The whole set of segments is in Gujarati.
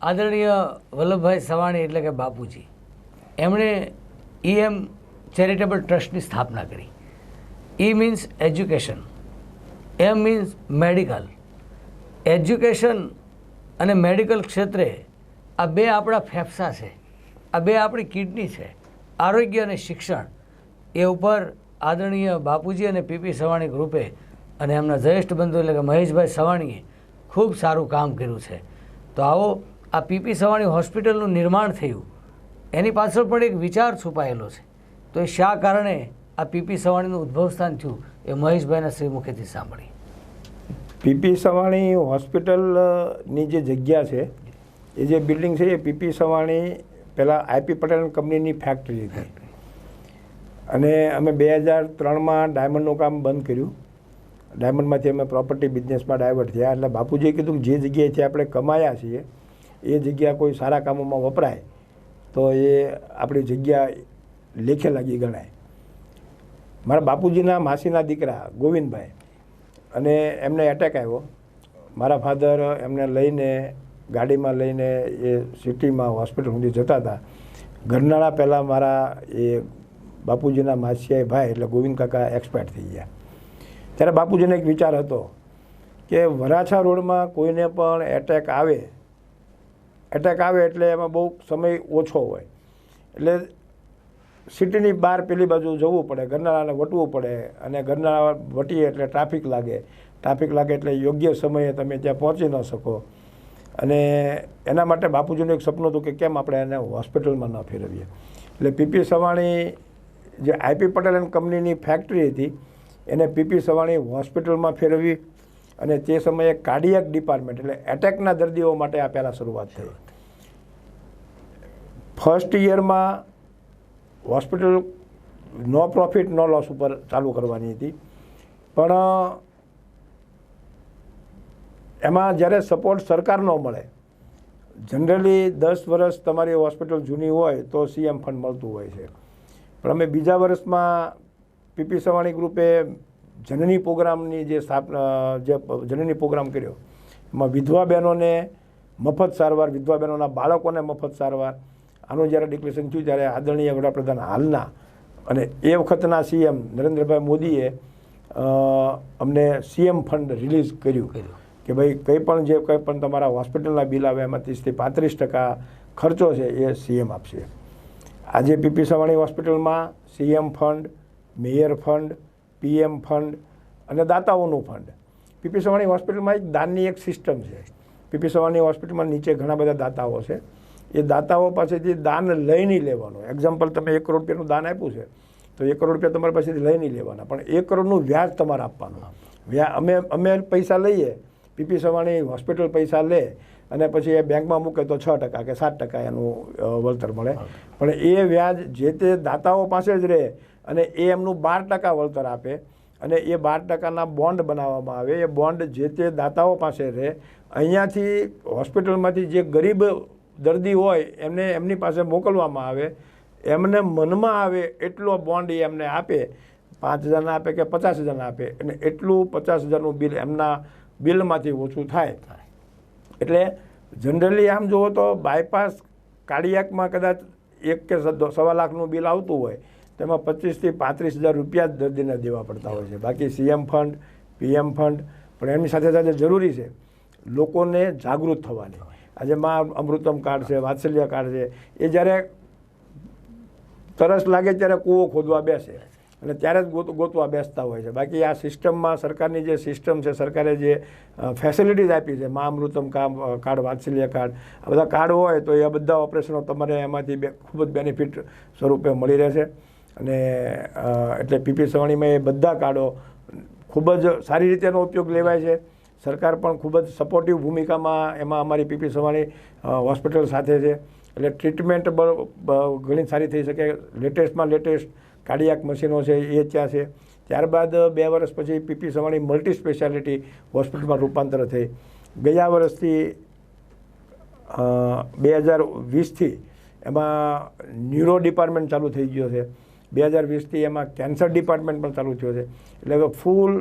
આદરણીય વલ્લભભાઈ સવાણી એટલે કે બાપુજી, એમણે EM ચેરિટેબલ ટ્રસ્ટની સ્થાપના કરી. E means education, M means medical. Education અને મેડિકલ ક્ષેત્રે આ બે આપણા ફેફસા છે, આ બે આપણી કિડની છે. આરોગ્ય અને શિક્ષણ એ ઉપર આદરણીય બાપુજી અને PP સવાણી ગ્રુપે અને એમના જ્યેષ્ઠ બંધુ એટલે કે મહેશભાઈ સવાણીએ ખૂબ સારું કામ કર્યું છે. તો આવો આ PP સવાણી હોસ્પિટલનું નિર્માણ થયું એની પાછળ પણ એક વિચાર છુપાયેલો છે. તો એ શા કારણે આ PP સવાણીનું ઉદ્ભવ સ્થાન થયું એ મહેશભાઈના શ્રી મુખેથી સાંભળી. PP સવાણી હોસ્પિટલની જે જગ્યા છે, એ જે બિલ્ડિંગ છે, એ PP સવાણી પહેલાં IP પટેલ કંપનીની ફેક્ટરી હતી અને અમે 2003માં ડાયમંડનું કામ બંધ કર્યું. ડાયમંડમાંથી અમે પ્રોપર્ટી બિઝનેસમાં ડાયવર્ટ થયા. એટલે બાપુજીએ કીધું કે જે જગ્યાએથી આપણે કમાયા છીએ એ જગ્યા કોઈ સારા કામોમાં વપરાય તો એ આપણી જગ્યા લેખે લાગી ગણાય. મારા બાપુજીના માસીના દીકરા ગોવિંદભાઈ અને એમને એટેક આવ્યો. મારા ફાધર એમને લઈને ગાડીમાં લઈને એ સિટીમાં હોસ્પિટલ સુધી જતા હતા. ગરનાળા પહેલાં મારા એ બાપુજીના માસીયાઈ ભાઈ એટલે ગોવિંદ કાકા એક્સપાયર થઈ ગયા. ત્યારે બાપુજીને એક વિચાર હતો કે વરાછા રોડમાં કોઈને પણ એટેક આવે એટલે એમાં બહુ સમય ઓછો હોય, એટલે સિટીની બહાર પેલી બાજુ જવું પડે, ગરનાળાને વટવું પડે અને ગરનાળા વટીએ એટલે ટ્રાફિક લાગે એટલે યોગ્ય સમયે તમે ત્યાં પહોંચી ન શકો. અને એના માટે બાપુજીનું એક સપનું હતું કે કેમ આપણે એને હોસ્પિટલમાં ન ફેરવીએ. એટલે PP સવાણી જે IP પટેલ એન્ડ કંપનીની ફેક્ટરી હતી એને PP સવાણી હોસ્પિટલમાં ફેરવી અને તે સમયે કાર્ડિયક ડિપાર્ટમેન્ટ એટલે એટેકના દર્દીઓ માટે આ પહેલાં શરૂઆત થઈ. ફર્સ્ટ યરમાં હોસ્પિટલ નો પ્રોફિટ નો લોસ ઉપર ચાલુ કરવાની હતી, પણ એમાં જ્યારે સપોર્ટ સરકારનો મળે, જનરલી 10 વર્ષ તમારી હોસ્પિટલ જૂની હોય તો CM ફંડ મળતું હોય છે. પણ અમે બીજા વર્ષમાં PP સવાણી ગ્રુપે જનની પ્રોગ્રામની જે જનની પ્રોગ્રામ કર્યો, એમાં વિધવા બહેનોને મફત સારવાર, વિધવા બહેનોના બાળકોને મફત સારવાર, આનું જ્યારે ડિક્લેરેશન થયું ત્યારે આદરણીય વડાપ્રધાન હાલના અને એ વખતના CM નરેન્દ્રભાઈ મોદીએ અમને CM ફંડ રિલીઝ કર્યું કે ભાઈ કંઈ પણ તમારા હોસ્પિટલના બિલ આવે એમાં 30 થી 35% ખર્ચો છે એ CM આપશે. આજે PP સવાણી હોસ્પિટલમાં CM fund, mayor fund, PM fund અને દાતાઓનું ફંડ. PP સવાણી હોસ્પિટલમાં એક દાનની એક સિસ્ટમ છે. PP સવાણી હોસ્પિટલમાં નીચે ઘણા બધા દાતાઓ છે. એ દાતાઓ પાસેથી દાન લઈ નહીં લેવાનું. એક્ઝામ્પલ, તમે 1 કરોડ રૂપિયાનું દાન આપ્યું છે તો 1 કરોડ રૂપિયા તમારી પાસેથી લઈ નહીં લેવાના, પણ 1 કરોડનું વ્યાજ તમારે આપવાનું. અમે પૈસા લઈએ, PP સવાણી હોસ્પિટલ પૈસા લે અને પછી એ બેંકમાં મૂકે તો 6% કે 7% એનું વળતર મળે, પણ એ વ્યાજ જે તે દાતાઓ પાસે જ રહે અને એ એમનું 12% વળતર આપે અને એ 12%ના બોન્ડ બનાવવામાં આવે. એ બોન્ડ જે તે દાતાઓ પાસે રહે. અહીંયાથી હોસ્પિટલમાંથી જે ગરીબ દર્દી હોય એમની પાસે મોકલવામાં આવે. એમને મનમાં આવે એટલો બોન્ડ એ એમને આપે, 5,000 આપે કે 50,000 આપે, અને એટલું 50,000નું બિલ એમના બિલમાંથી ઓછું થાય. એટલે જનરલી આમ જુઓ તો બાયપાસ કાર્ડિયાકમાં કદાચ 1 કે 1.25 લાખનું બિલ આવતું હોય તેમાં 25,000 થી 35,000 રૂપિયા જ દર્દીને દેવા પડતા હોય છે. બાકી CM ફંડ, PM ફંડ, પણ એમની સાથે સાથે જરૂરી છે લોકોને જાગૃત થવાની. આજે માં અમૃતમ કાર્ડ છે, વાત્સલ્ય કાર્ડ છે, એ જ્યારે તરસ લાગે ત્યારે કૂવો ખોદવા બેસે અને ત્યારે જ ગોતવા બેસતા હોય છે. બાકી આ સિસ્ટમમાં સરકારની જે સિસ્ટમ છે, સરકારે જે ફેસિલિટીઝ આપી છે, માં અમૃતમ કાર્ડ, વાત્સલ્ય કાર્ડ, આ બધા કાર્ડ હોય તો એ બધા ઓપરેશનો તમારે એમાંથી ખૂબ જ બેનિફિટ સ્વરૂપે મળી રહેશે. અને એટલે PP સવાણીમાં એ બધા કાર્ડો ખૂબ જ સારી રીતે એનો ઉપયોગ લેવાય છે. સરકાર પણ ખૂબ જ સપોર્ટિવ ભૂમિકામાં એમાં અમારી PP સવાણી હોસ્પિટલ સાથે છે. એટલે ટ્રીટમેન્ટ ઘણી સારી થઈ શકે. લેટેસ્ટમાં લેટેસ્ટ કાર્ડિયાક મશીનો છે એ ત્યાં છે. ત્યારબાદ 2 વર્ષ પછી PP સવાણી મલ્ટી સ્પેશિયાલિટી હોસ્પિટલમાં રૂપાંતર થઈ. ગયા વર્ષથી 2020થી એમાં ન્યુરો ડિપાર્ટમેન્ટ ચાલુ થઈ ગયો છે. 2020થી એમાં કેન્સર ડિપાર્ટમેન્ટ પણ ચાલુ થયો છે. એટલે કે ફૂલ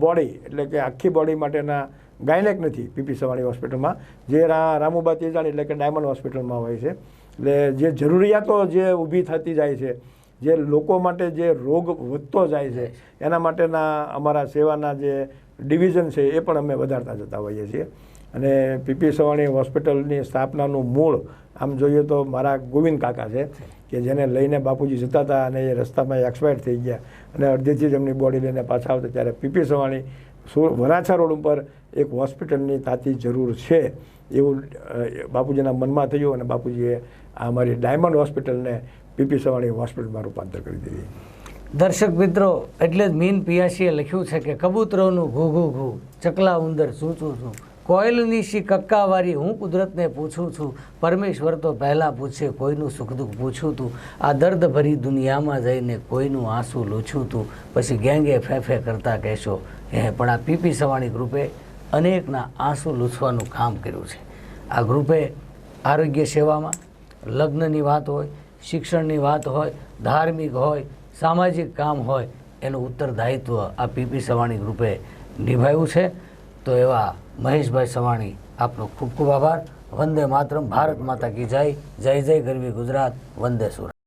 બોડી એટલે કે આખી બોડી માટેના ગાયનેક નથી પીપી સવાણી હોસ્પિટલમાં, જે રામુબા તેજાણી એટલે કે ડાયમંડ હોસ્પિટલમાં હોય છે. એટલે જે જરૂરિયાતો જે ઊભી થતી જાય છે, જે લોકો માટે જે રોગ વધતો જાય છે, એના માટેના અમારા સેવાના જે ડિવિઝન છે એ પણ અમે વધારતા જતા હોઈએ છીએ. અને પીપી સવાણી હોસ્પિટલની સ્થાપનાનું મૂળ આમ જોઈએ તો મારા ગોવિંદ કાકા છે, કે જેને લઈને બાપુજી જતા હતા અને એ રસ્તામાં એક્સપાયર થઈ ગયા અને અડધેથી જ એમની બોડી લઈને પાછા આવતા, ત્યારે પીપી સવાણી વરાછા રોડ ઉપર એક હોસ્પિટલની તાતી જરૂર છે એવું બાપુજીના મનમાં થયું અને બાપુજીએ આ અમારી ડાયમંડ હોસ્પિટલને પીપી સવાણી હોસ્પિટલમાં રૂપાંતર કરી દીધી. દર્શક મિત્રો, એટલે જ મીન પિયાસીએ લખ્યું છે કે કબૂતરોનું ઘૂ ઘૂ ઘૂ, ચકલા ઉંદર શું શું શું, કોયલની શી કક્કાવારી, હું કુદરતને પૂછું છું, પરમેશ્વર તો પહેલાં પૂછે, કોઈનું સુખ દુઃખ પૂછું તું, આ દર્દ ભરી દુનિયામાં જઈને કોઈનું આંસુ લૂછું તું, પછી ગેંગે ફેફે કરતા કહેશો પણ આ પીપી સવાણી ગ્રુપે અનેકના આંસુ લૂછવાનું કામ કર્યું છે. આ ગ્રુપે આરોગ્ય સેવામાં લગ્નની વાત હોય, શિક્ષણની વાત હોય, ધાર્મિક હોય, સામાજિક કામ હોય, એનું ઉત્તરદાયિત્વ આ પીપી સવાણી ગ્રુપે નિભાવ્યું છે. તો એવા મહેશભાઈ સવાણી, આપનો ખૂબ ખૂબ આભાર. વંદે માતરમ. ભારત માતા કી જય. જય જય ગરવી ગુજરાત. વંદે સુરત.